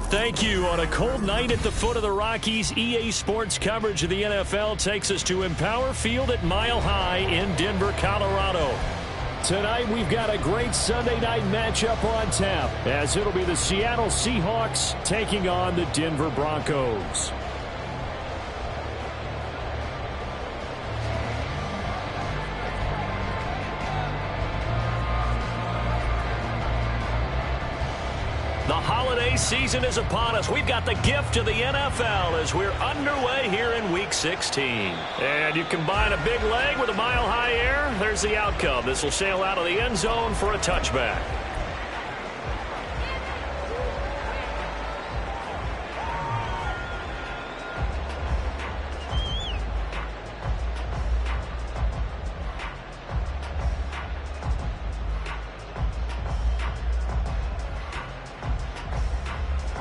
Thank you. On a cold night at the foot of the Rockies, EA Sports coverage of the NFL takes us to Empower Field at Mile High in Denver, Colorado. Tonight, we've got a great Sunday night matchup on tap, as it'll be the Seattle Seahawks taking on the Denver Broncos. The holiday season is upon us. We've got the gift of the NFL as we're underway here in Week 16. And you combine a big leg with a mile-high air, there's the outcome. This will sail out of the end zone for a touchback.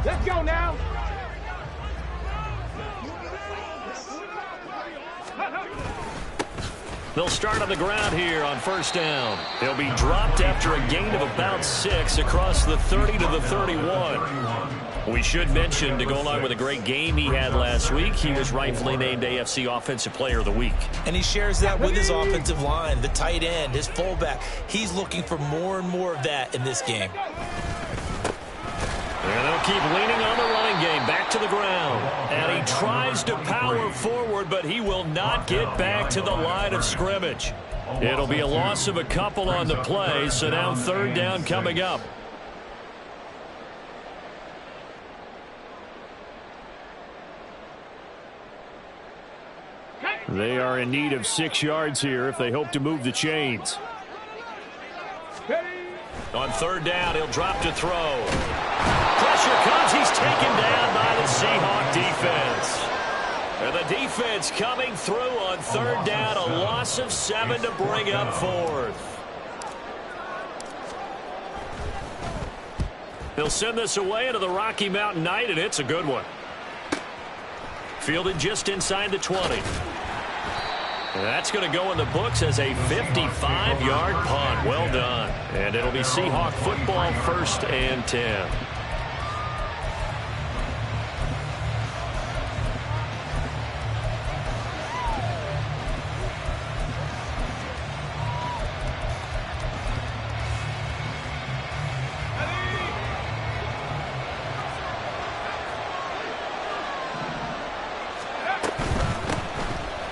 Let's go now. They'll start on the ground here on first down. They'll be dropped after a gain of about 6 across the 30 to the 31. We should mention, to go along with a great game he had last week, he was rightfully named AFC Offensive Player of the Week. And he shares that with his offensive line, the tight end, his fullback. He's looking for more and more of that in this game. And they'll keep leaning on the running game, back to the ground. And he tries to power forward, but he will not get back to the line of scrimmage. It'll be a loss of a couple on the play, so now third down coming up. They are in need of 6 yards here if they hope to move the chains. On third down, he'll drop to throw. Pressure comes. He's taken down by the Seahawk defense. And the defense coming through on third down. A loss of 7 to bring up fourth. They'll send this away into the Rocky Mountain night, and it's a good one. Fielded just inside the 20. And that's going to go in the books as a 55-yard punt. Well done. And it'll be Seahawk football, 1st and 10.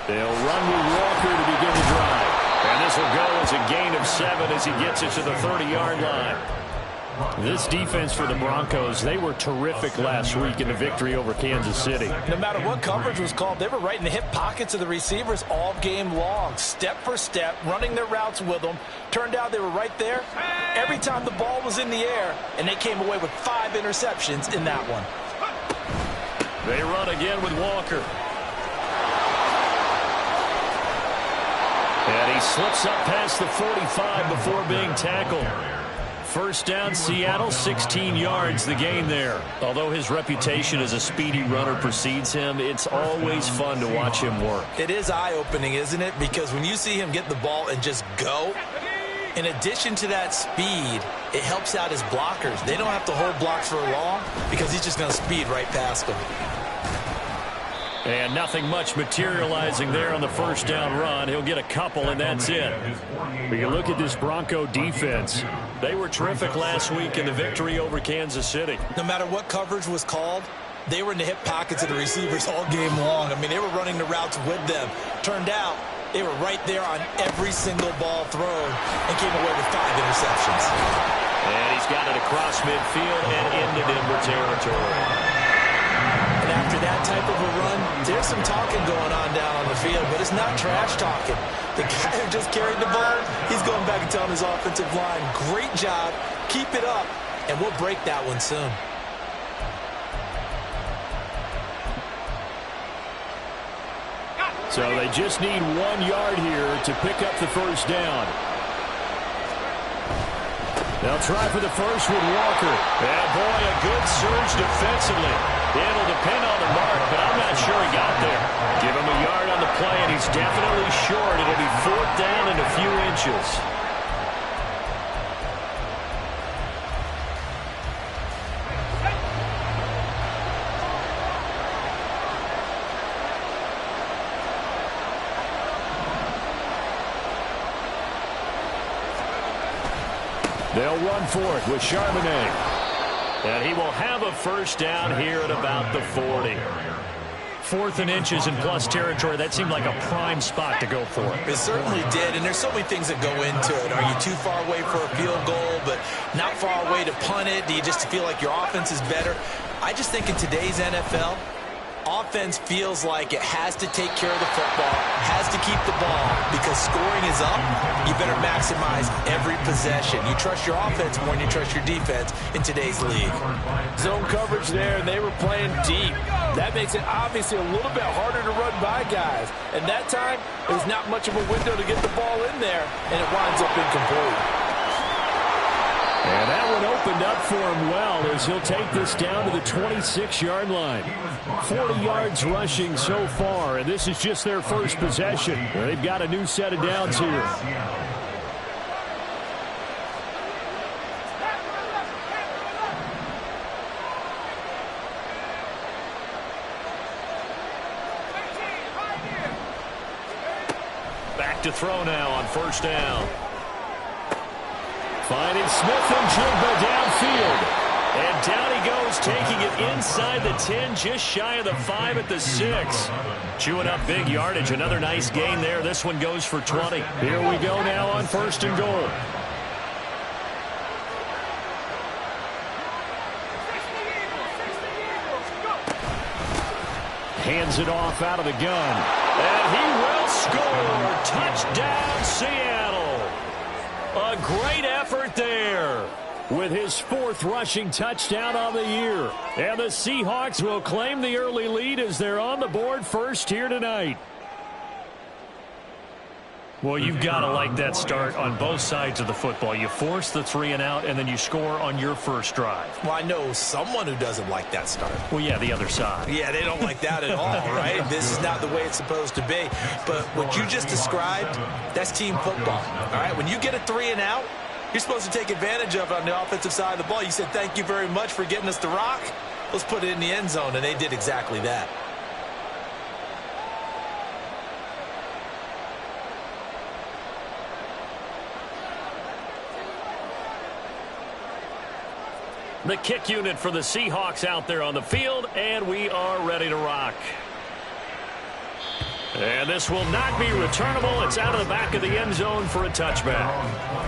They'll run with Walker to begin the drive. And this will go as a gain of 7 as he gets it to the 30-yard line. This defense for the Broncos, they were terrific last week in the victory over Kansas City. No matter what coverage was called, they were right in the hip pockets of the receivers all game long. Step for step, running their routes with them. Turned out they were right there every time the ball was in the air, and they came away with 5 interceptions in that one. They run again with Walker. And he slips up past the 45 before being tackled. First down, Seattle, 16 yards, the gain there. Although his reputation as a speedy runner precedes him, it's always fun to watch him work. It is eye-opening, isn't it? Because when you see him get the ball and just go, in addition to that speed, it helps out his blockers. They don't have to hold blocks for long because he's just going to speed right past them. And nothing much materializing there on the first down run. He'll get a couple, and that's it. But you look at this Bronco defense. They were terrific last week in the victory over Kansas City. No matter what coverage was called, they were in the hip pockets of the receivers all game long. I mean, they were running the routes with them. Turned out they were right there on every single ball thrown and came away with 5 interceptions. And he's got it across midfield and into Denver territory. And after that type of a run, there's some talking going on down on the field, but it's not trash talking. The guy who just carried the ball, he's going back and telling his offensive line, great job, keep it up, and we'll break that one soon. So they just need 1 yard here to pick up the first down. They'll try for the first with Walker. And boy, a good surge defensively. It'll depend on the mark, but I'm not sure he got there. Give him a yard on the play, and he's definitely short. It'll be 4th down and a few inches. They'll run for it with Charbonnet. And he will have a first down here at about the 40. 4th and inches in plus territory. That seemed like a prime spot to go for. It certainly did, and there's so many things that go into it. Are you too far away for a field goal, but not far away to punt it? Do you just feel like your offense is better? I just think in today's NFL, offense feels like it has to take care of the football, has to keep the ball, because scoring is up. You better maximize every possession. You trust your offense more than you trust your defense in today's league. Zone coverage there, and they were playing deep. That makes it obviously a little bit harder to run by guys. And that time, there's not much of a window to get the ball in there, and it winds up incomplete. And that one opened up for him well as he'll take this down to the 26-yard line. 40 yards rushing so far, and this is just their first possession. They've got a new set of downs here. Back to throw now on first down. Finding Smith and Jigba downfield. And down he goes, taking it inside the 10, just shy of the 5 at the 6. Chewing up big yardage. Another nice gain there. This one goes for 20. Here we go now on first and goal. Hands it off out of the gun. And he will score. Touchdown, Seattle. A great effort there with his 4th rushing touchdown on the year. And the Seahawks will claim the early lead as they're on the board first here tonight. Well, you've got to like that start on both sides of the football. You force the 3 and out, and then you score on your first drive. Well, I know someone who doesn't like that start. Well, yeah, the other side. Yeah, they don't like that at all, right? This is not the way it's supposed to be. But what you just described, that's team football, all right? When you get a 3 and out, you're supposed to take advantage of it on the offensive side of the ball. You said, thank you very much for getting us the rock. Let's put it in the end zone, and they did exactly that. The kick unit for the Seahawks out there on the field, and we are ready to rock. And this will not be returnable. It's out of the back of the end zone for a touchback.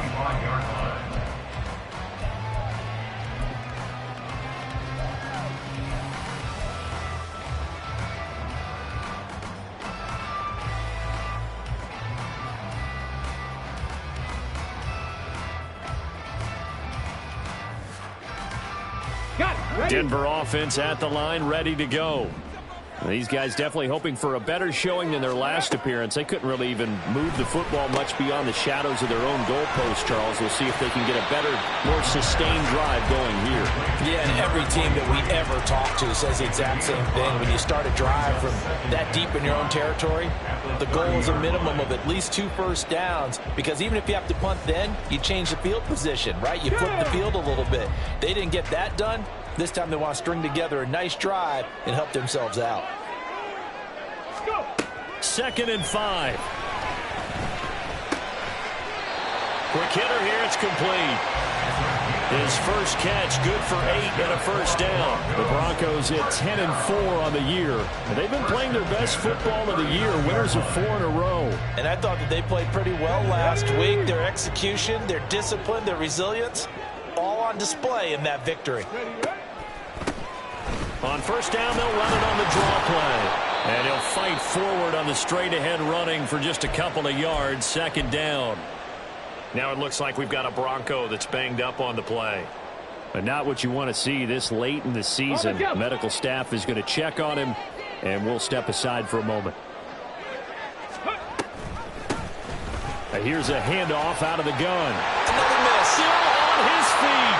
Denver offense at the line, ready to go. These guys definitely hoping for a better showing than their last appearance. They couldn't really even move the football much beyond the shadows of their own goalpost, Charles. We'll see if they can get a better, more sustained drive going here. Yeah, and every team that we ever talk to says the exact same thing. When you start a drive from that deep in your own territory, the goal is a minimum of at least 2 first downs, because even if you have to punt then, you change the field position, right? You flip the field a little bit. They didn't get that done. This time they want to string together a nice drive and help themselves out. 2nd and 5. Quick hitter here. It's complete. His first catch, good for 8 and a first down. The Broncos at 10 and 4 on the year. And they've been playing their best football of the year, winners of 4 in a row. And I thought that they played pretty well last week. Their execution, their discipline, their resilience, all on display in that victory. On first down, they'll run it on the draw play. And he'll fight forward on the straight-ahead running for just a couple of yards. 2nd down. Now it looks like we've got a Bronco that's banged up on the play. But not what you want to see this late in the season. Medical staff is going to check on him, and we'll step aside for a moment. Here's a handoff out of the gun. Another miss. Still on his feet.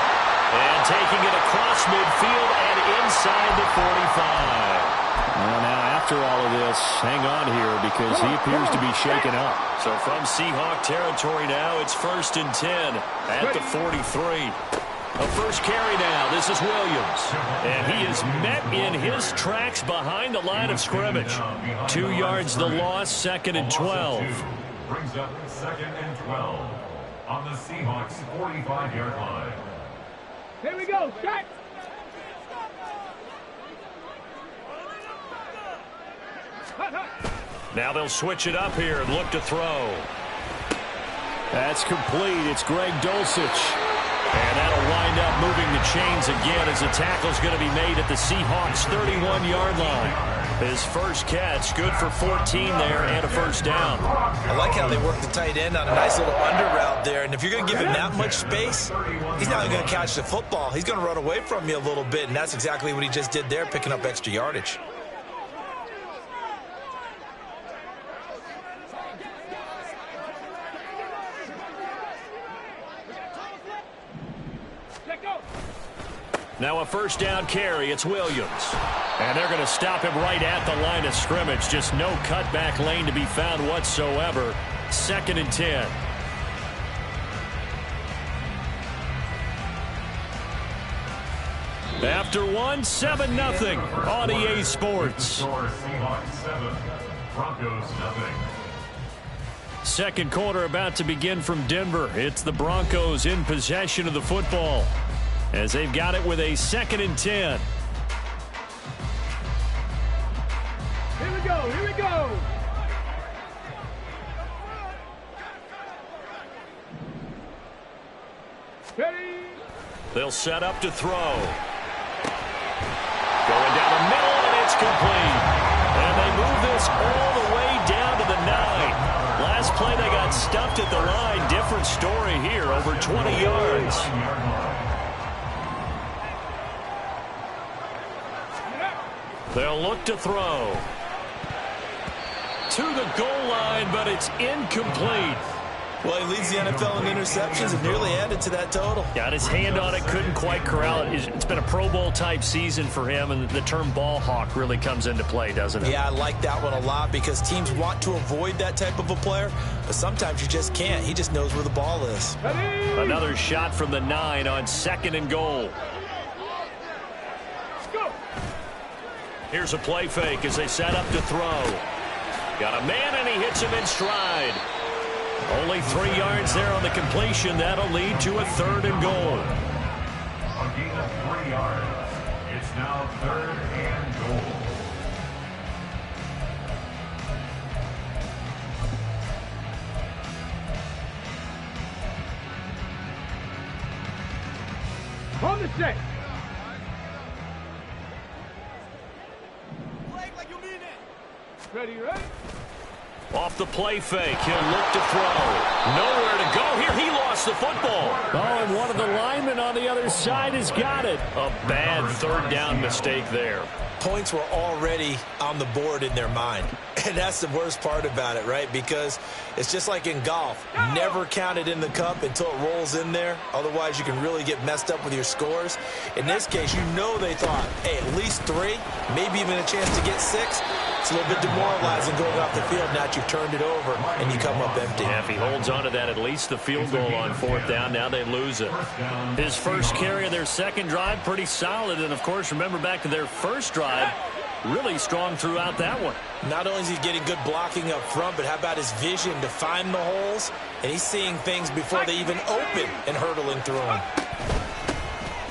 And taking it across midfield and inside the 45. Well, now, after all of this, hang on here because he appears to be shaken up. So from Seahawk territory now, it's 1st and 10 at the 43. A first carry now. This is Williams. And he is met in his tracks behind the line of scrimmage. 2 yards the loss, 2nd and 12. Brings up 2nd and 12. on the Seahawks 45-yard line. Here we go, start. Now they'll switch it up here and look to throw. That's complete. It's Greg Dulcich. And that'll wind up moving the chains again as the tackle's going to be made at the Seahawks' 31-yard line. His first catch, good for 14 there and a first down. I like how they work the tight end on a nice little under route there. And if you're going to give him that much space, he's not going to catch the football. He's going to run away from you a little bit, and that's exactly what he just did there, picking up extra yardage. Now a first down carry. It's Williams. And they're going to stop him right at the line of scrimmage. Just no cutback lane to be found whatsoever. 2nd and 10. After 7-0 on EA Sports. Seahawks 7, Broncos 0. Second quarter about to begin from Denver. It's the Broncos in possession of the football, as they've got it with a 2nd and 10. Here we go, here we go. Ready. They'll set up to throw. Going down the middle, and it's complete. And they move this all the way down to the 9. Last play they got stuffed at the line. Different story here, over 20 yards. They'll look to throw. To the goal line, but it's incomplete. Well, he leads the NFL in interceptions and nearly added to that total. Got his hand on it, couldn't quite corral it. It's been a Pro Bowl-type season for him, and the term ball hawk really comes into play, doesn't it? Yeah, I like that one a lot because teams want to avoid that type of a player, but sometimes you just can't. He just knows where the ball is. Ready. Another shot from the 9 on 2nd and goal. Go. Here's a play fake as they set up to throw. Got a man, and he hits him in stride. Only 3 yards there on the completion. That'll lead to a 3rd and goal. A gain of 3 yards. It's now 3rd and goal. On the set. Ready, ready. Off the play fake, he'll look to throw. Nowhere to go here. He lost the football. Oh, and one of the linemen on the other side has got it. A bad 3rd down mistake there. Points were already on the board in their mind. And that's the worst part about it, right? Because it's just like in golf. Never count it in the cup until it rolls in there. Otherwise, you can really get messed up with your scores. In this case, you know they thought, hey, at least 3, maybe even a chance to get 6. It's a little bit demoralizing going off the field. Now you've turned it over, and you come up empty. Yeah, if he holds on to that, at least the field goal on 4th down. Now they lose it. His first carry of their second drive, pretty solid. And, of course, remember back to their first drive, really strong throughout that one. Not only is he getting good blocking up front, but how about his vision to find the holes? And he's seeing things before they even open and hurtling through them.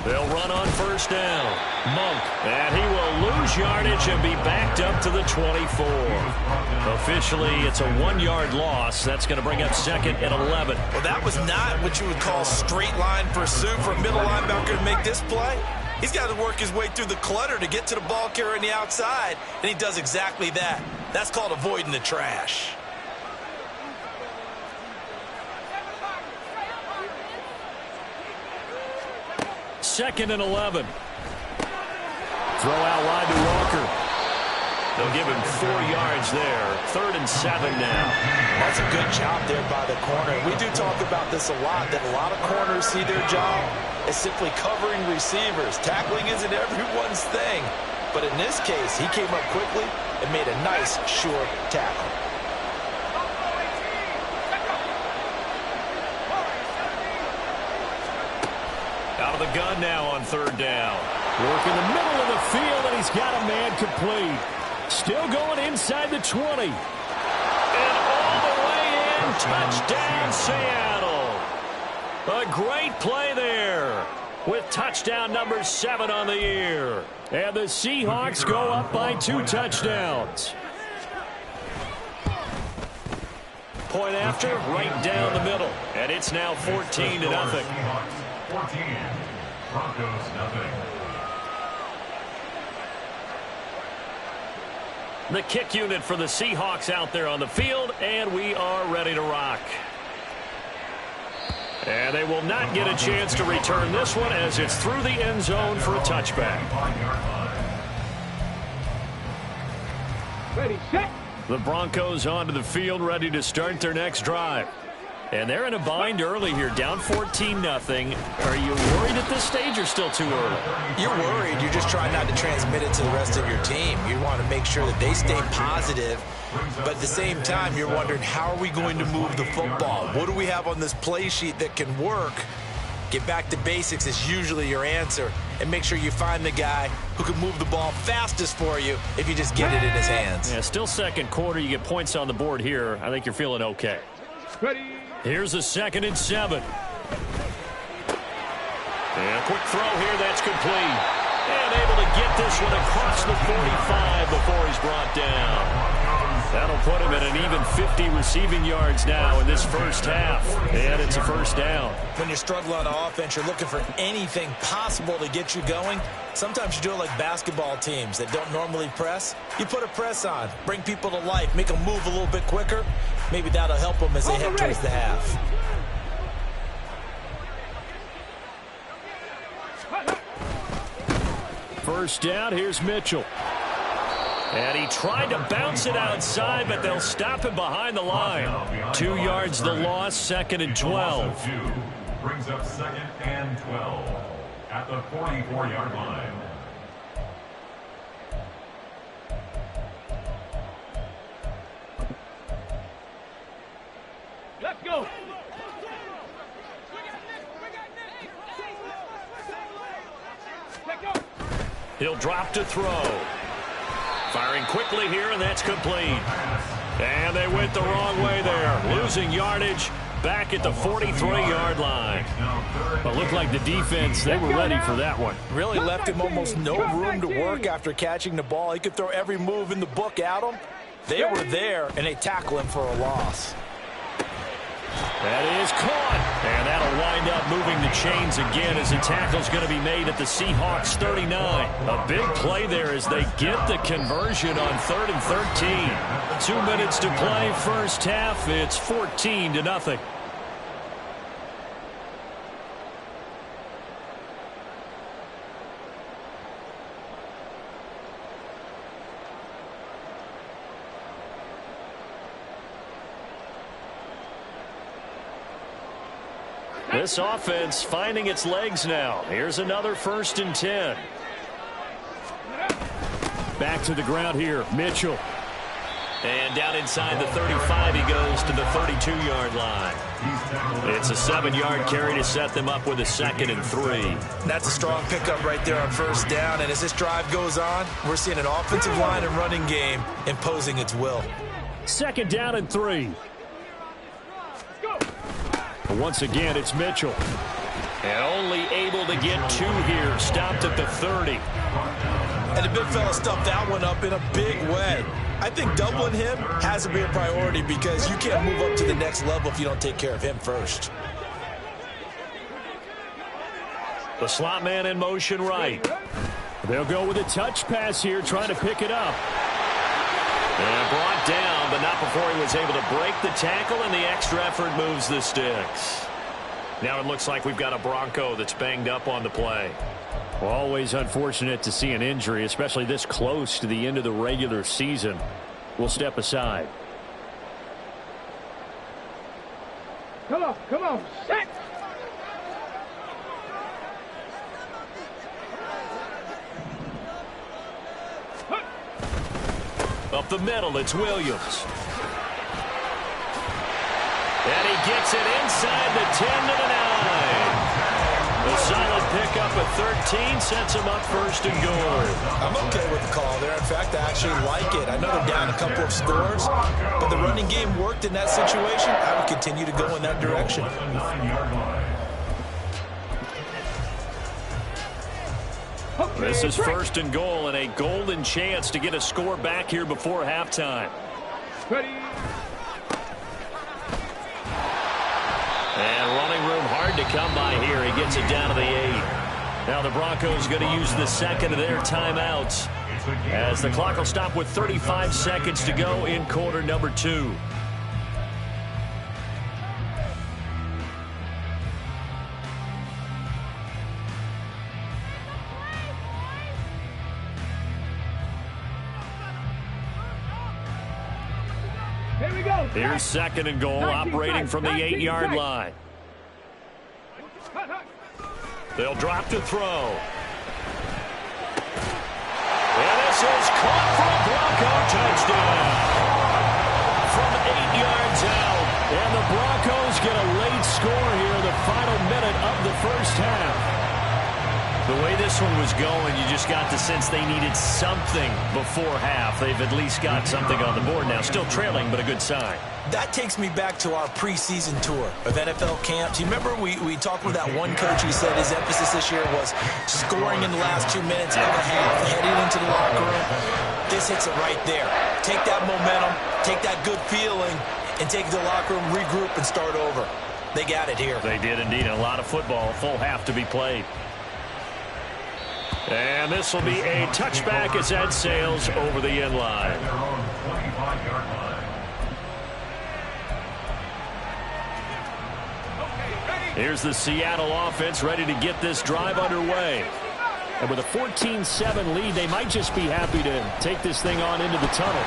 They'll run on 1st down. Monk, and he will lose yardage and be backed up to the 24. Officially, it's a 1-yard loss. That's going to bring up 2nd and 11. Well, that was not what you would call straight line pursuit for a middle linebacker to make this play. He's got to work his way through the clutter to get to the ball carrier on the outside, and he does exactly that. That's called avoiding the trash. Second and 11. Throw out wide to Walker. They'll give him 4 yards there. 3rd and 7 now. That's a good job there by the corner. We do talk about this a lot, that a lot of corners see their job as simply covering receivers. Tackling isn't everyone's thing. But in this case, he came up quickly and made a nice, sure tackle. Out of the gun now on 3rd down. Work in the middle of the field, and he's got a man complete. Still going inside the 20. And all the way in, touchdown Seattle. A great play there with touchdown number 7 on the year. And the Seahawks go up by 2 touchdowns. Point after, right down the middle. And it's now 14-0. 14. Broncos nothing. The kick unit for the Seahawks out there on the field, and we are ready to rock. And they will not get a chance to return this one as it's through the end zone for a touchback. Ready, set. The Broncos onto the field, ready to start their next drive. And they're in a bind early here, down 14-0. Are you worried at this stage or still too early? You're worried. You're just trying not to transmit it to the rest of your team. You want to make sure that they stay positive. But at the same time, you're wondering, how are we going to move the football? What do we have on this play sheet that can work? Get back to basics is usually your answer. And make sure you find the guy who can move the ball fastest for you if you just get it in his hands. Yeah, still second quarter. You get points on the board here. I think you're feeling okay. Ready. Here's a 2nd and 7. And a quick throw here. That's complete. And able to get this one across the 45 before he's brought down. That'll put him at an even 50 receiving yards now in this first half. And it's a first down. When you're struggling on offense, you're looking for anything possible to get you going. Sometimes you do it like basketball teams that don't normally press. You put a press on, bring people to life, make them move a little bit quicker. Maybe that'll help them as they head towards the half. First down, here's Mitchell. And he tried to bounce it outside, but they'll stop him behind the line. 2 yards the loss, 2nd and 12. Brings up 2nd and 12 at the 44-yard line. Let's go. He'll drop to throw. Firing quickly here, and that's complete. And they went the wrong way there. Losing yardage back at the 43-yard line. But looked like the defense, they were ready for that one. Really left him almost no room to work after catching the ball. He could throw every move in the book at him. They were there, and they tackle him for a loss. That is caught. And that'll wind up moving the chains again as the tackle's going to be made at the Seahawks 39. A big play there as they get the conversion on 3rd and 13. 2 minutes to play, first half. It's 14-0. This offense finding its legs now. Here's another 1st and 10. Back to the ground here, Mitchell. And down inside the 35, he goes to the 32-yard line. It's a 7-yard carry to set them up with a 2nd and 3. That's a strong pickup right there on first down. And as this drive goes on, we're seeing an offensive line and running game imposing its will. 2nd down and 3. Once again, it's Mitchell. And only able to get 2 here. Stopped at the 30. And the big fella stuffed that one up in a big way. I think doubling him has to be a priority because you can't move up to the next level if you don't take care of him first. The slot man in motion right. They'll go with a touch pass here, trying to pick it up. And brought down, but not before he was able to break the tackle, and the extra effort moves the sticks. Now it looks like we've got a Bronco that's banged up on the play. Well, always unfortunate to see an injury, especially this close to the end of the regular season. We'll step aside. Come on, set. Up the middle, it's Williams. And he gets it inside the 10 to the 9. A solid pickup at 13 sets him up 1st and goal. I'm okay with the call there. In fact, I actually like it. I know they're down a couple of scores, but the running game worked in that situation. I would continue to go in that direction. This is first and goal and a golden chance to get a score back here before halftime. Ready. And running room hard to come by here. He gets it down to the 8. Now the Broncos going to use the second of their timeouts as the clock will stop with 35 seconds to go in quarter number 2. Here we go. Here's second and goal, operating from the 8-yard line. They'll drop to throw. And this is caught for a Bronco touchdown. From 8 yards out. And the Broncos get a late score here in the final minute of the first half. The way this one was going, you just got the sense they needed something before half. They've at least got something on the board now. Still trailing, but a good sign. That takes me back to our preseason tour of NFL camps. You remember we talked with that one coach who said his emphasis this year was scoring in the last 2 minutes of a half, heading into the locker room. This hits it right there. Take that momentum, take that good feeling, and take it to the locker room, regroup, and start over. They got it here. They did indeed. A lot of football, full half to be played. And this will be a touchback as Ed sails over the end line. Here's the Seattle offense ready to get this drive underway. And with a 14-7 lead, they might just be happy to take this thing on into the tunnel.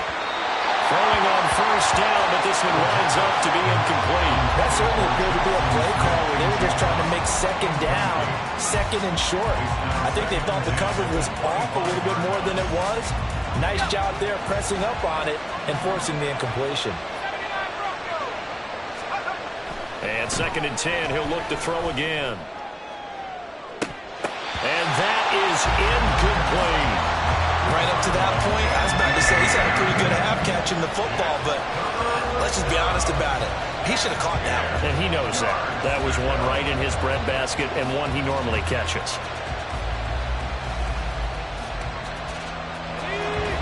Throwing on first down, but this one winds up to be incomplete. That certainly appeared to be a play call where they were just trying to make second down, second and short. I think they thought the coverage was off a little bit more than it was. Nice job there pressing up on it and forcing the incompletion. And second and 10, he'll look to throw again. And that is incomplete. Right up to that point, I was about to say he's had a pretty good half catching the football, but let's just be honest about it. He should have caught that one. And he knows that. That was one right in his breadbasket and one he normally catches.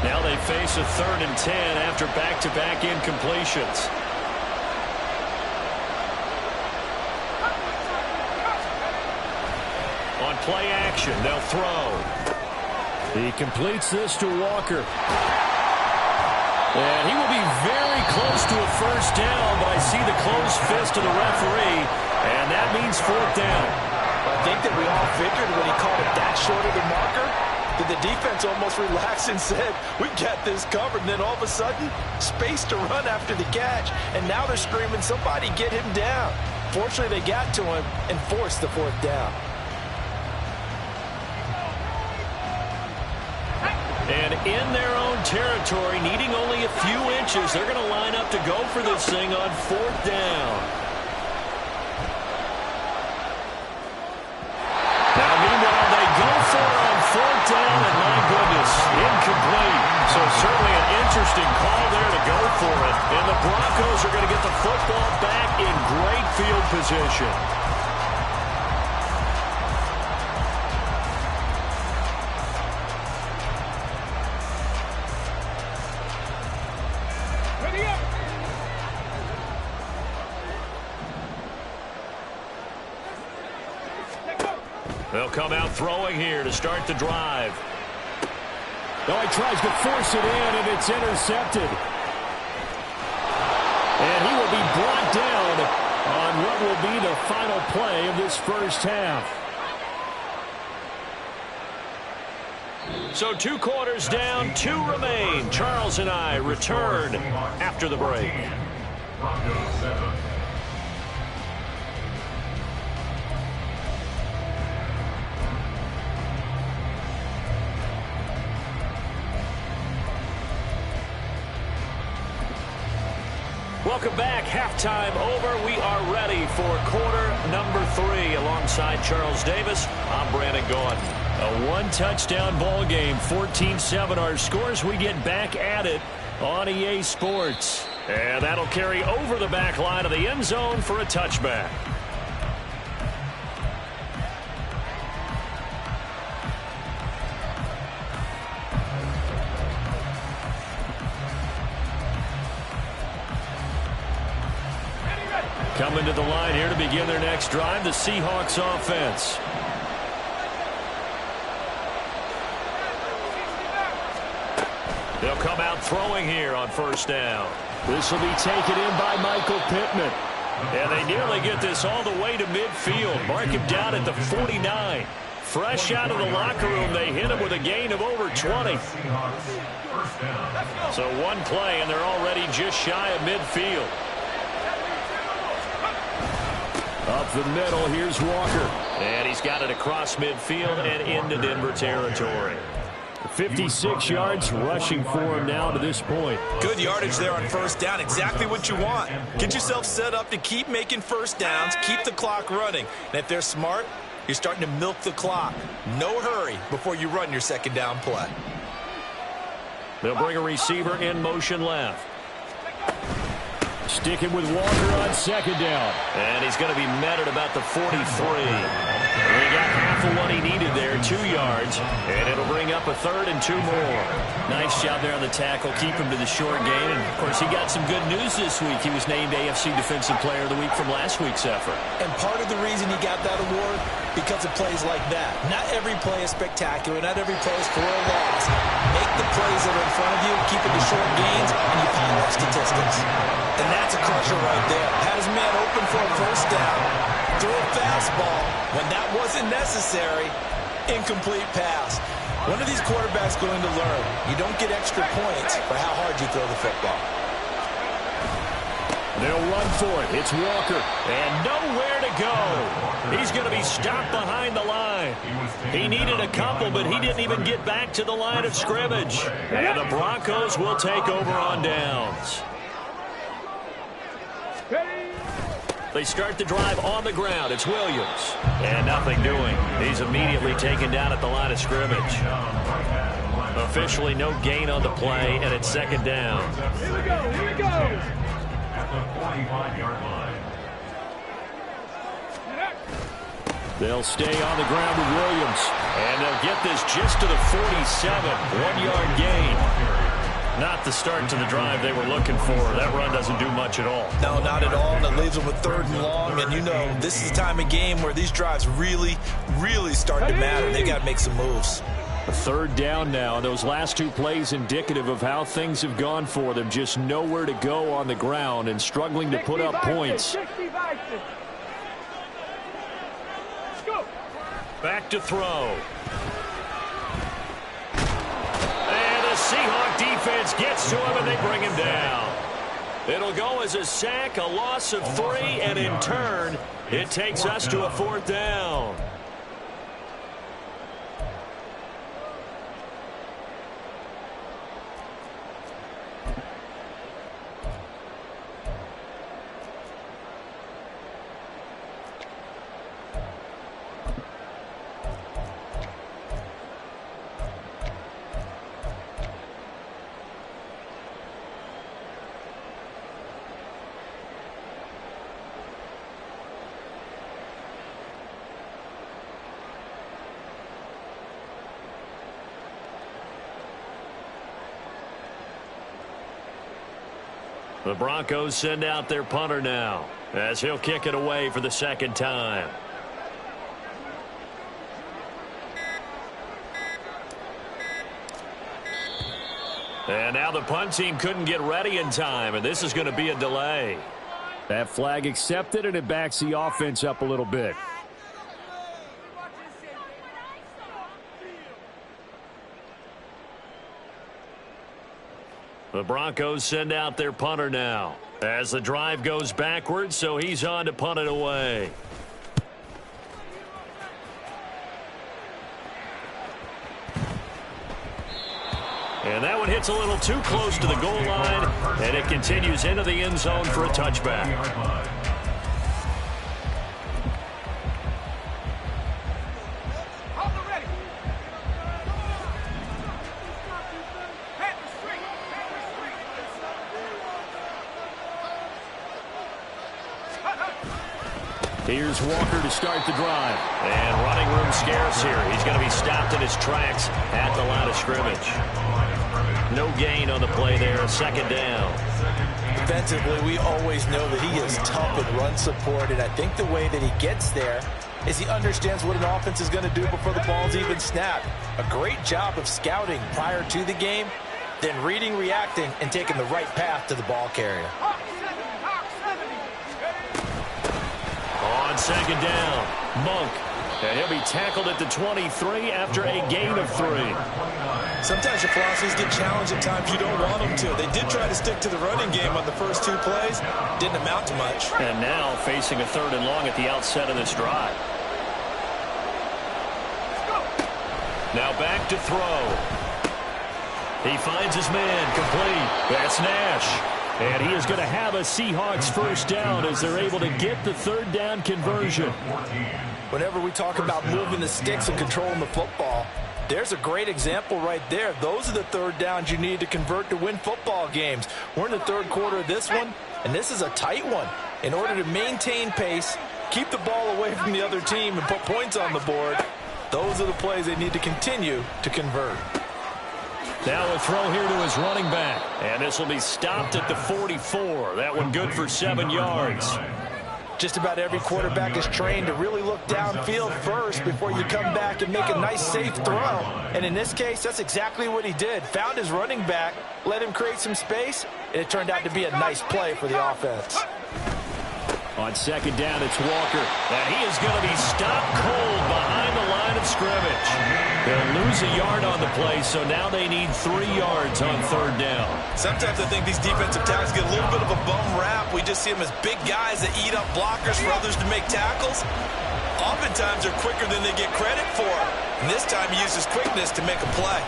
Now they face a 3rd and 10 after back-to-back incompletions. On play action, they'll throw. He completes this to Walker. And he will be very close to a first down, but I see the closed fist of the referee, and that means 4th down. I think that we all figured when he called it that short of the marker, that the defense almost relaxed and said, we got this covered. And then all of a sudden, space to run after the catch. And now they're screaming, somebody get him down. Fortunately, they got to him and forced the 4th down. And in their own territory, needing only a few inches, they're going to line up to go for this thing on 4th down. Now, meanwhile, they go for it on 4th down, and my goodness, incomplete. So certainly an interesting call there to go for it. And the Broncos are going to get the football back in great field position. They'll come out throwing here to start the drive. Oh, he tries to force it in, and it's intercepted. And he will be brought down on what will be the final play of this first half. So 2 quarters down, 2 remain. Charles and I return after the break. Broncos 7. Welcome back. Halftime over. We are ready for quarter number 3. Alongside Charles Davis, I'm Brandon Gaughan. A 1-touchdown ball game, 14-7 our scores. We get back at it on EA Sports. And that'll carry over the back line of the end zone for a touchback. coming to the line here to begin their next drive, the Seahawks offense. They'll come out throwing here on first down. This will be taken in by Michael Pittman. And they nearly get this all the way to midfield. Mark him down at the 49. Fresh out of the locker room, they hit him with a gain of over 20. So one play, and they're already just shy of midfield. Up the middle, here's Walker. And he's got it across midfield and into Denver territory. 56 yards rushing for him now to this point. Good yardage there on first down. Exactly what you want. Get yourself set up to keep making first downs, keep the clock running. And if they're smart, you're starting to milk the clock. No hurry before you run your second down play. They'll bring a receiver in motion left. Sticking with Walker on second down. And he's going to be met at about the 43. He got half of what he needed there, 2 yards, and it'll bring up a third and 2 more. Nice job there on the tackle, keep him to the short gain, and of course he got some good news this week. He was named AFC Defensive Player of the Week from last week's effort. And part of the reason he got that award, because of plays like that. Not every play is spectacular, not every play is for a loss. Make the plays that are in front of you, keep it to short gains, and you pile up statistics. And that's a crusher right there. Had his man open for a first down. Throw a fastball when that wasn't necessary. Incomplete pass. When are these quarterbacks going to learn? You don't get extra points for how hard you throw the football. They'll run for it. It's Walker. And nowhere to go. He's going to be stopped behind the line. He needed a couple, but he didn't even get back to the line of scrimmage. And the Broncos will take over on downs. They start the drive on the ground. It's Williams. And nothing doing. He's immediately taken down at the line of scrimmage. Officially no gain on the play, and it's second down. Here we go, here we go. At the 45-yard line. They'll stay on the ground with Williams. And they'll get this just to the 47. 1 yard gain. Not the start to the drive they were looking for. That run doesn't do much at all. No, not at all. And it leaves them with third and long. And you know, this is the time of game where these drives really start to matter. They got to make some moves. A third down now. Those last 2 plays indicative of how things have gone for them. Just nowhere to go on the ground and struggling to put up points. Back to throw. The Seahawk defense gets to him, and they bring him down. It'll go as a sack, a loss of 3, and in turn, it takes us to a 4th down. The Broncos send out their punter now, as he'll kick it away for the second time. And now the punt team couldn't get ready in time, and this is going to be a delay. That flag accepted, and it backs the offense up a little bit. The Broncos send out their punter now as the drive goes backwards, so he's on to punt it away. And that one hits a little too close to the goal line, and it continues into the end zone for a touchback. Here's Walker to start the drive. And running room scarce here. He's going to be stopped in his tracks at the line of scrimmage. No gain on the play there. Second down. defensively, we always know that he is tough in run support, and I think the way that he gets there is he understands what an offense is going to do before the ball's even snapped. A great job of scouting prior to the game, then reading, reacting, and taking the right path to the ball carrier. On second down, Monk. And he'll be tackled at the 23 after a gain of 3. Sometimes your philosophies get challenged at times you don't want them to. They did try to stick to the running game on the first 2 plays. Didn't amount to much. And now facing a 3rd and long at the outset of this drive. Now back to throw. He finds his man complete. That's Nash. And he is going to have a Seahawks first down as they're able to get the 3rd down conversion. Whenever we talk about moving the sticks and controlling the football, there's a great example right there. Those are the 3rd downs you need to convert to win football games. We're in the 3rd quarter of this one, and this is a tight one. In order to maintain pace, keep the ball away from the other team, and put points on the board, those are the plays they need to continue to convert. Now a throw here to his running back. And this will be stopped at the 44. That one good for 7 yards. Just about every quarterback is trained to really look downfield first before you come back and make a nice, safe throw. And in this case, that's exactly what he did. Found his running back, let him create some space, and it turned out to be a nice play for the offense. On second down, it's Walker. And he is going to be stopped cold behind the line of scrimmage. They'll lose a yard on the play, so now they need 3 yards on 3rd down. Sometimes I think these defensive tackles get a little bit of a bum rap. We just see them as big guys that eat up blockers for others to make tackles. Oftentimes they're quicker than they get credit for. And this time he uses quickness to make a play.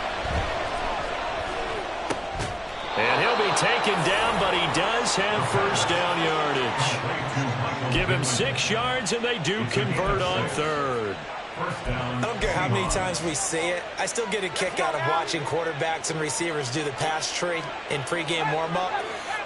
And he'll be taken down, but he does have first down yardage. Give him 6 yards, and they do convert on 3rd. I don't care how many times we see it. I still get a kick out of watching quarterbacks and receivers do the pass tree in pregame warm-up.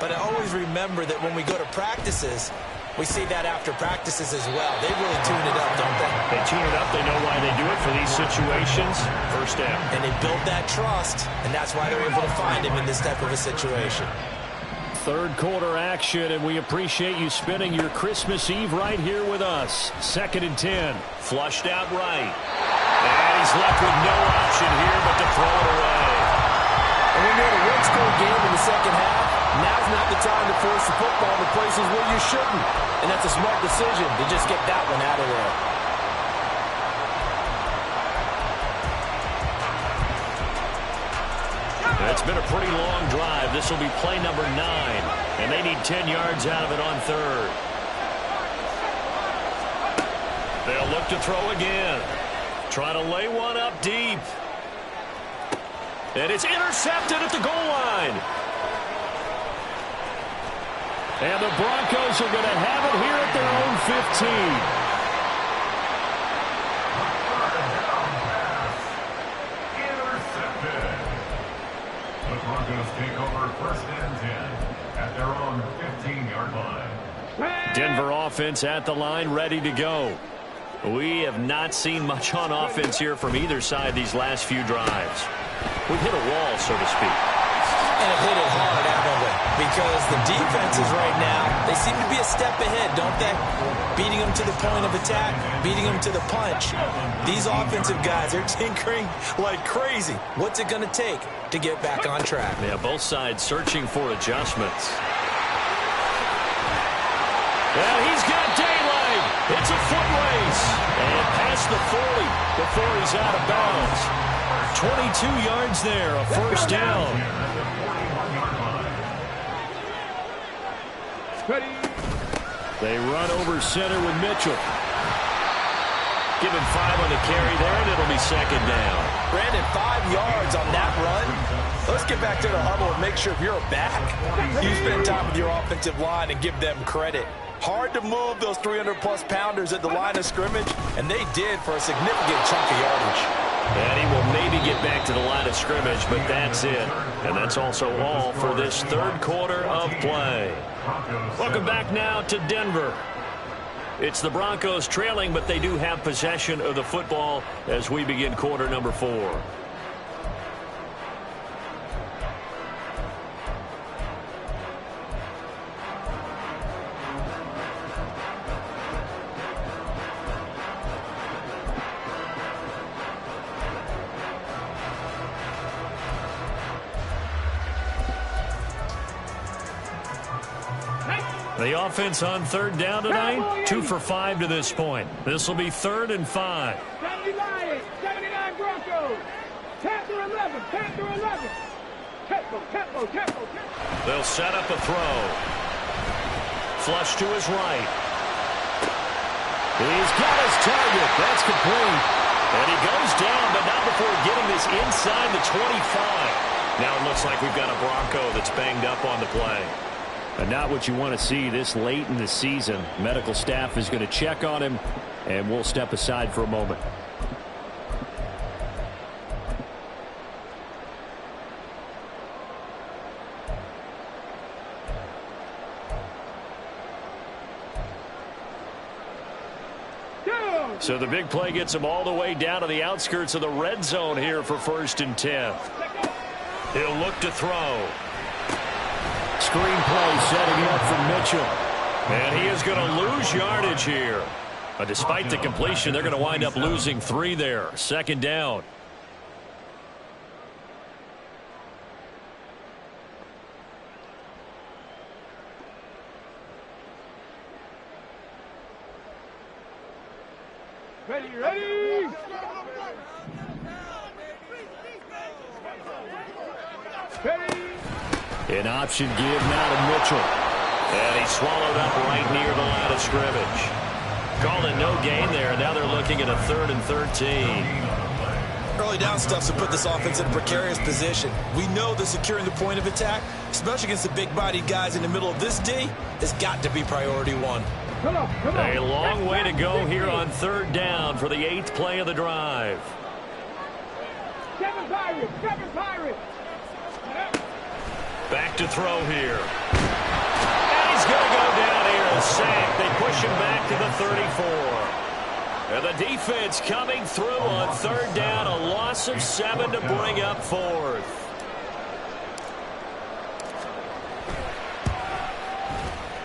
But I always remember that when we go to practices, we see that after practices as well. They really tune it up, don't they? They tune it up. They know why they do it for these situations. First down. And they build that trust, and that's why they're able to find him in this type of a situation. 3rd quarter action, and we appreciate you spending your Christmas Eve right here with us. 2nd and 10. Flushed out right. And he's left with no option here but to throw it away. And when you're in a one-score game in the second half, now's not the time to force the football to places where you shouldn't. And that's a smart decision to just get that one out of there. It's been a pretty long drive. This will be play number 9. And they need 10 yards out of it on 3rd. They'll look to throw again. Try to lay one up deep. And it's intercepted at the goal line. And the Broncos are going to have it here at their own 15. Take over 1st and 10 at their own 15-yard line. Denver offense at the line, ready to go. We have not seen much on offense here from either side these last few drives. We've hit a wall, so to speak. And have hit it hard, haven't we? Because the defenses right now, they seem to be a step ahead, don't they? Beating them to the point of attack, beating them to the punch. These offensive guys are tinkering like crazy. What's it going to take to get back on track? Yeah, both sides searching for adjustments. Well, he's got daylight. It's a foot race. And past the 40 before he's out of bounds. 22 yards there, a first down. They run over center with Mitchell. Give him 5 on the carry there, and it'll be 2nd down. Brandon, 5 yards on that run. Let's get back to the huddle and make sure if you're a back, you spend time with your offensive line and give them credit. Hard to move those 300-plus pounders at the line of scrimmage, and they did for a significant chunk of yardage. And he will maybe get back to the line of scrimmage, but that's it. And that's also all for this 3rd quarter of play. Welcome back now to Denver. It's the Broncos trailing, but they do have possession of the football as we begin quarter number 4. The offense on third down tonight, 2 for 5 to this point. This will be 3rd and 5. 79 Broncos. 10 through 11. 10 through 11. Tempo. They'll set up a throw. Flush to his right. He's got his target. That's complete. And he goes down, but not before getting this inside the 25. Now it looks like we've got a Bronco that's banged up on the play. And not what you want to see this late in the season. Medical staff is going to check on him, and we'll step aside for a moment. So the big play gets him all the way down to the outskirts of the red zone here for 1st and 10. He'll look to throw. Screen play setting it up for Mitchell. And he is going to lose yardage here. But despite the completion, they're going to wind up losing 3 there. 2nd down. Ready. An option give now to Mitchell. And he's swallowed up right near the line of scrimmage. Called it no gain there. Now they're looking at a 3rd and 13. Early down stuffs to put this offense in a precarious position. We know that securing the point of attack, especially against the big-bodied guys in the middle of this D, has got to be priority 1. Come on. A long way to go here on 3rd down for the 8th play of the drive. 7 Pirates. Back to throw here. And he's going to go down here and sack. They push him back to the 34. And the defense coming through on 3rd down. A loss of 7 to bring up 4th.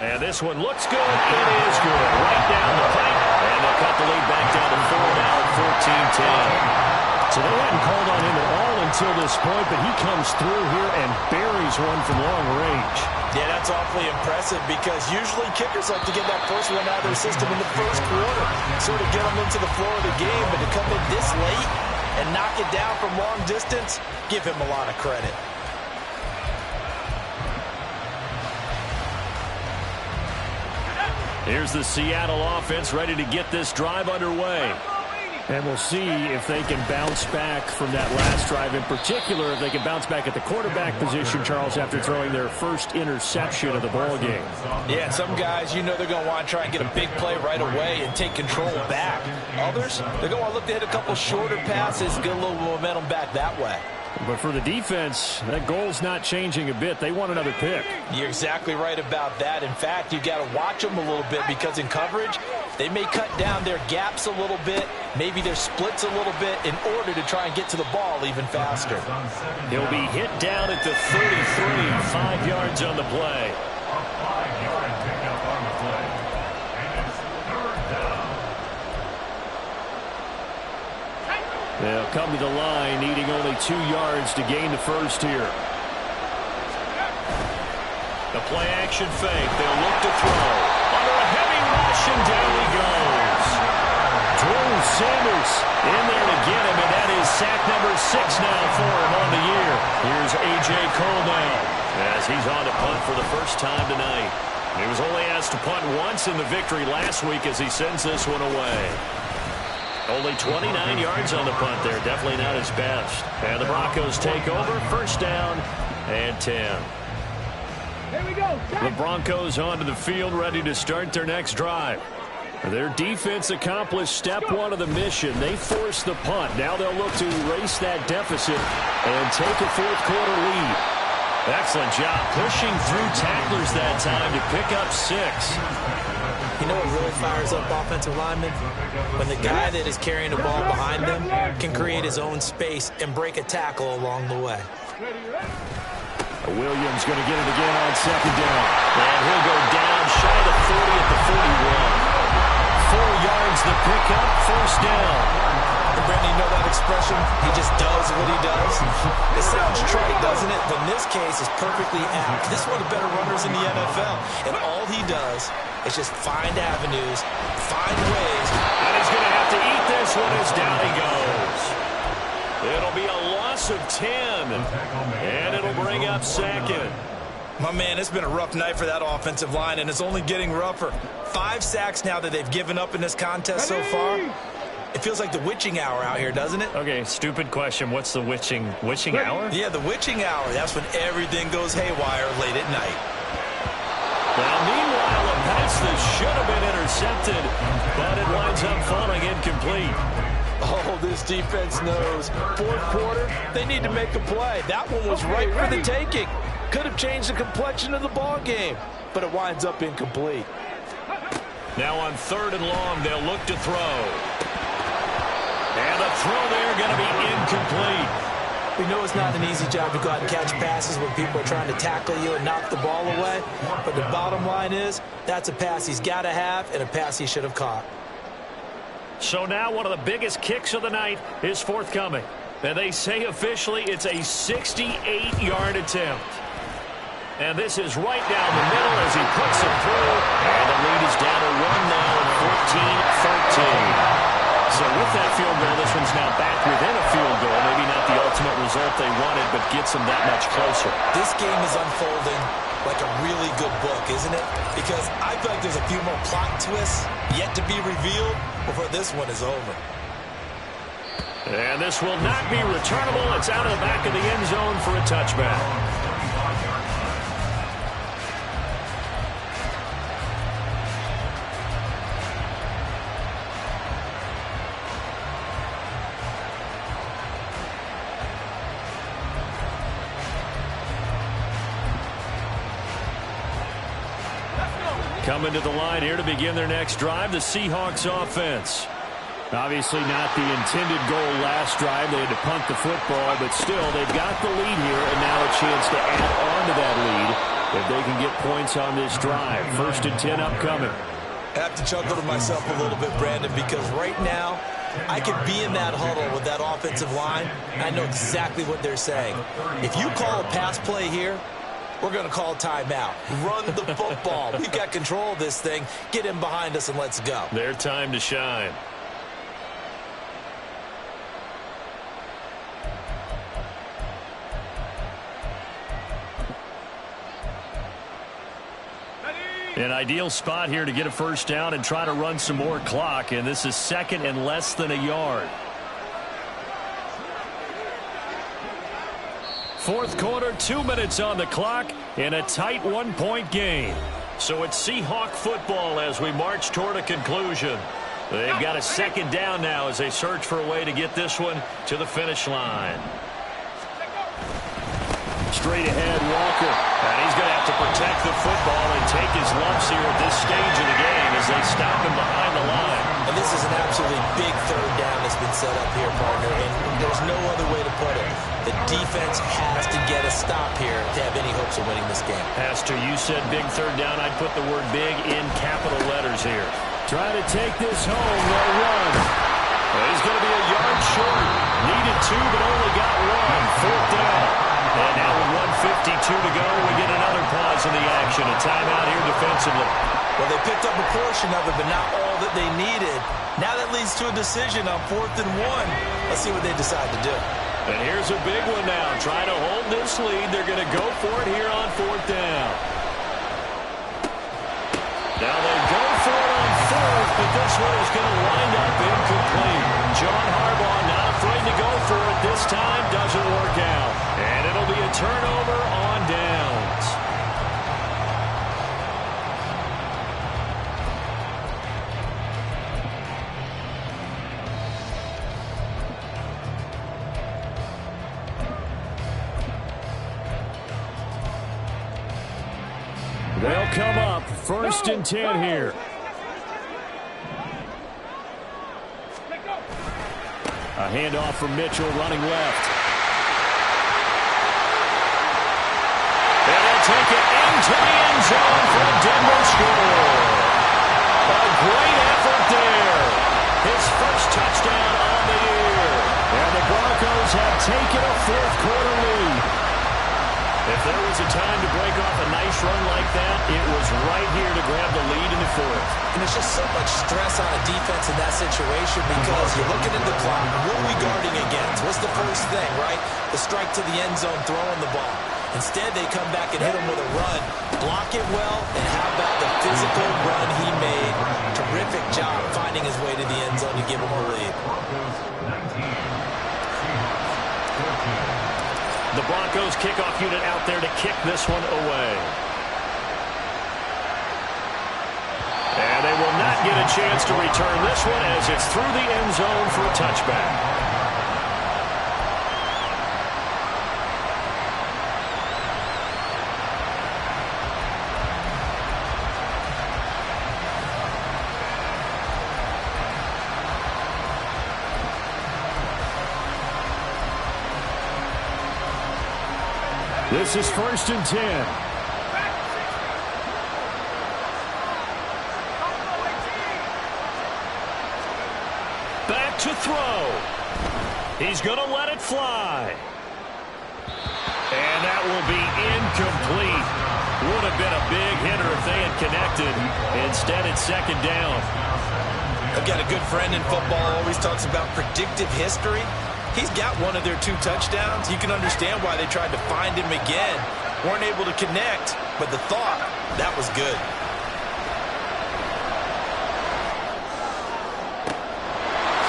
And this one looks good. It is good. Right down the pipe. And they'll cut the lead back down to 4 now at 14-10. So they hadn't called on him at all until this point, but he comes through here and buries one from long range. Yeah, that's awfully impressive because usually kickers like to get that first one out of their system in the first quarter, sort of get them into the flow of the game, but to come in this late and knock it down from long distance, give him a lot of credit. Here's the Seattle offense ready to get this drive underway. And we'll see if they can bounce back from that last drive. In particular, if they can bounce back at the quarterback position, Charles, after throwing their first interception of the ball game. Yeah, some guys, you know they're going to want to try and get a big play right away and take control back. Others, they're going to want to look to hit a couple shorter passes, get a little momentum back that way. But for the defense, that goal's not changing a bit. They want another pick. You're exactly right about that. In fact, you got to watch them a little bit because in coverage, they may cut down their gaps a little bit, maybe their splits a little bit in order to try and get to the ball even faster. He'll be hit down at the 33, 5 yards on the play. A 5-yard pickup on the play. And it's 3rd down. They'll come to the line, needing only 2 yards to gain the first here. The play action fake. They'll look to throw. Under a heavy rush, and down he goes. Drew Sanders in there to get him, and that is sack number 6 now for him on the year. Here's A.J. Cole now, as he's on to punt for the first time tonight. He was only asked to punt once in the victory last week as he sends this one away. Only 29 yards on the punt there. Definitely not his best. And the Broncos take over. 1st down and 10. Here we go. The Broncos onto the field, ready to start their next drive. Their defense accomplished step 1 of the mission. They forced the punt. Now they'll look to erase that deficit and take a 4th quarter lead. Excellent job pushing through tacklers that time to pick up 6. You know what really fires up offensive linemen? When the guy that is carrying the ball behind them can create his own space and break a tackle along the way. Williams going to get it again on 2nd down. And he'll go down shy of the 40 at the 41. 4 yards the pickup, 1st down. And Brandon, you know that expression? He just does knows what he does. It sounds trite, doesn't it? But in this case, it's perfectly apt. This is one of the better runners in the NFL. And all he does is just find avenues, find ways. And he's going to have to eat this one as down he goes. It'll be a loss of 10. And it'll bring up second. My man, it's been a rough night for that offensive line, and it's only getting rougher. 5 sacks now that they've given up in this contest so far. It feels like the witching hour out here, doesn't it? Okay, stupid question. What's the witching hour? Yeah, the witching hour. That's when everything goes haywire late at night. Now, meanwhile, a pass that should have been intercepted, but it winds up falling incomplete. Oh, this defense knows. Fourth quarter, they need to make a play. That one was right for the taking. Could have changed the complexion of the ball game, but it winds up incomplete. Now on 3rd and long, they'll look to throw. And the throw there going to be incomplete. We know it's not an easy job to go out and catch passes when people are trying to tackle you and knock the ball away. But the bottom line is, that's a pass he's got to have and a pass he should have caught. So now one of the biggest kicks of the night is forthcoming. And they say officially it's a 68-yard attempt. And this is right down the middle as he puts it through. And the lead is down to 1 now at 14-13. So with that field goal, this one's now back within a field goal. Maybe not the ultimate result they wanted, but gets them that much closer. This game is unfolding like a really good book, isn't it? Because I feel like there's a few more plot twists yet to be revealed before this one is over. And this will not be returnable. It's out of the back of the end zone for a touchback. Coming to the line here to begin their next drive, the Seahawks offense. Obviously not the intended goal last drive. They had to punt the football, but still, they've got the lead here, and now a chance to add on to that lead if they can get points on this drive. 1st and 10 upcoming. I have to chuckle to myself a little bit, Brandon, because right now, I could be in that huddle with that offensive line, and I know exactly what they're saying. If you call a pass play here, we're going to call timeout. Run the football. We've got control of this thing. Get in behind us and let's go. Their time to shine. An ideal spot here to get a first down and try to run some more clock, and this is 2nd and less than a yard. 4th quarter, 2 minutes on the clock in a tight 1-point game. So it's Seahawk football as we march toward a conclusion. They've got a 2nd down now as they search for a way to get this one to the finish line. Straight ahead, Walker. And he's going to have to protect the football and take his lumps here at this stage of the game as they stop him behind the line. And this is an absolutely big 3rd down that's been set up here, partner, and there's no other way to put it. The defense has to get a stop here to have any hopes of winning this game. Pastor, you said big 3rd down. I'd put the word big in capital letters here. Trying to take this home. They'll run. Well, he's going to be a yard short. Needed 2, but only got 1. 4th down. And now with 1:52 to go, we get another pause in the action. A timeout here defensively. Well, they picked up a portion of it, but not all that they needed. Now that leads to a decision on 4th and 1. Let's see what they decide to do. And here's a big one now. Trying to hold this lead. They're going to go for it here on 4th down. Now they go for it on 4th, but this one is going to wind up incomplete. John Harbaugh not afraid to go for it this time. Doesn't work out. And it'll be a turnover on downs. They'll come up 1st and 10 here. A handoff from Mitchell running left. And they'll take it into the end zone for a Denver score. A great effort there. His first touchdown on the year. And the Broncos have taken a fourth-quarter lead. If there was a time to break off a nice run like that, it was right here to grab the lead in the fourth. And there's just so much stress on a defense in that situation because you're looking at the clock. What are we guarding against? What's the first thing, right? The strike to the end zone, throwing the ball. Instead, they come back and hit him with a run. Block it well, and how about the physical run he made? Terrific job finding his way to the end zone to give him a lead. The Broncos kickoff unit out there to kick this one away. And they will not get a chance to return this one as it's through the end zone for a touchback. This is 1st and 10. Back to throw. He's going to let it fly. And that will be incomplete. Would have been a big hitter if they had connected. Instead, it's 2nd down. I've got a good friend in football, always talks about predictive history. He's got one of their 2 touchdowns. You can understand why they tried to find him again. Weren't able to connect, but the thought, that was good.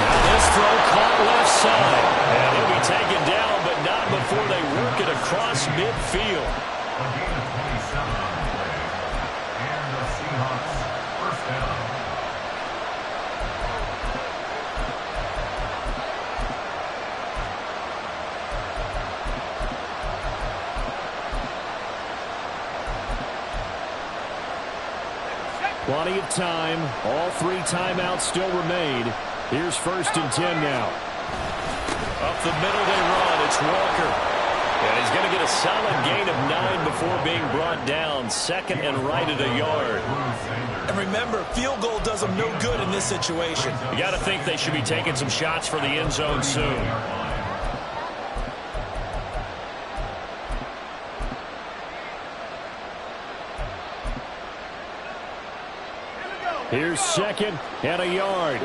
Now this throw caught left side. And he'll be taken down, but not before they work it across midfield. A gain of 27 on the play. And the Seahawks first down. Plenty of time. All 3 timeouts still remain. Here's 1st and 10 now. Up the middle they run. It's Walker. And he's going to get a solid gain of 9 before being brought down. 2nd and right at a yard. And remember, field goal does them no good in this situation. You got to think they should be taking some shots for the end zone soon. Here's 2nd and a yard.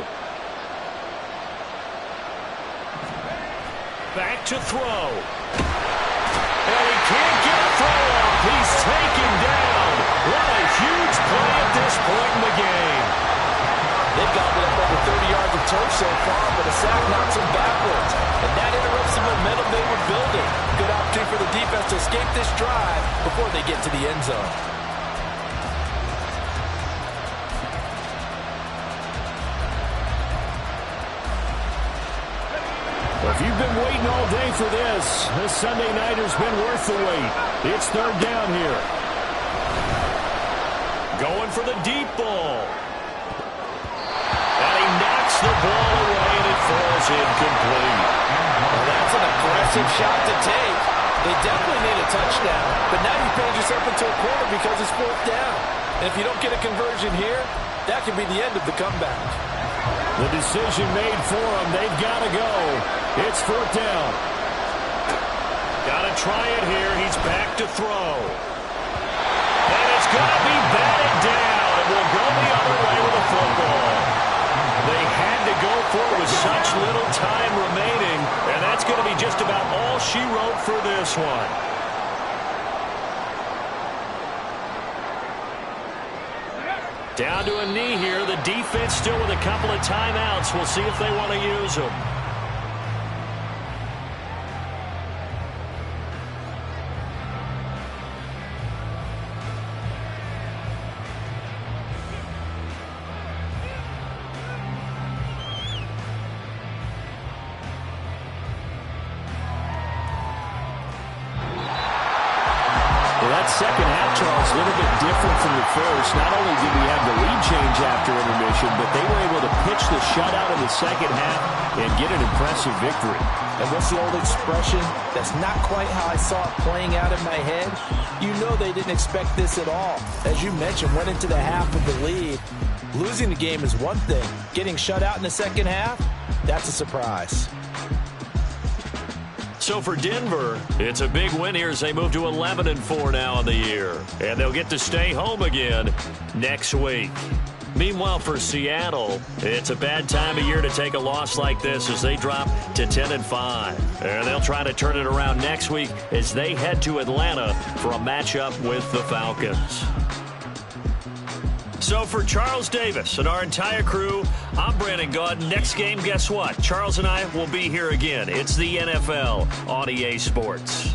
Back to throw. And he can't get a throw off. He's taken down. What a huge play at this point in the game. They've gobbled up over 30 yards of turf so far, but a sack knocks them backwards. And that interrupts the momentum they were building. Good opportunity for the defense to escape this drive before they get to the end zone. If you've been waiting all day for this Sunday nighter's been worth the wait. It's 3rd down here. Going for the deep ball. And he knocks the ball away, and it falls incomplete. Well, that's an aggressive shot to take. They definitely need a touchdown, but now you paint yourself into a corner because it's 4th down. And if you don't get a conversion here, that could be the end of the comeback. The decision made for them. They've got to go. It's 4th down. Got to try it here. He's back to throw. And it's going to be batted down. It will go the other way with the football. They had to go for it with such little time remaining, and that's going to be just about all she wrote for this one. Down to a knee here. The defense still with a couple of timeouts. We'll see if they want to use them. Second half, Charles, a little bit different from the first. Not only did we have the lead change after intermission, but they were able to pitch the shutout in the second half and get an impressive victory. And what's the old expression? That's not quite how I saw it playing out in my head. You know they didn't expect this at all. As you mentioned, went into the half with the lead. Losing the game is one thing. Getting shut out in the second half, that's a surprise. So for Denver, it's a big win here as they move to 11-4 now in the year. And they'll get to stay home again next week. Meanwhile, for Seattle, it's a bad time of year to take a loss like this as they drop to 10-5. And they'll try to turn it around next week as they head to Atlanta for a matchup with the Falcons. So for Charles Davis and our entire crew, I'm Brandon Gaudin. Next game, guess what? Charles and I will be here again. It's the NFL on EA Sports.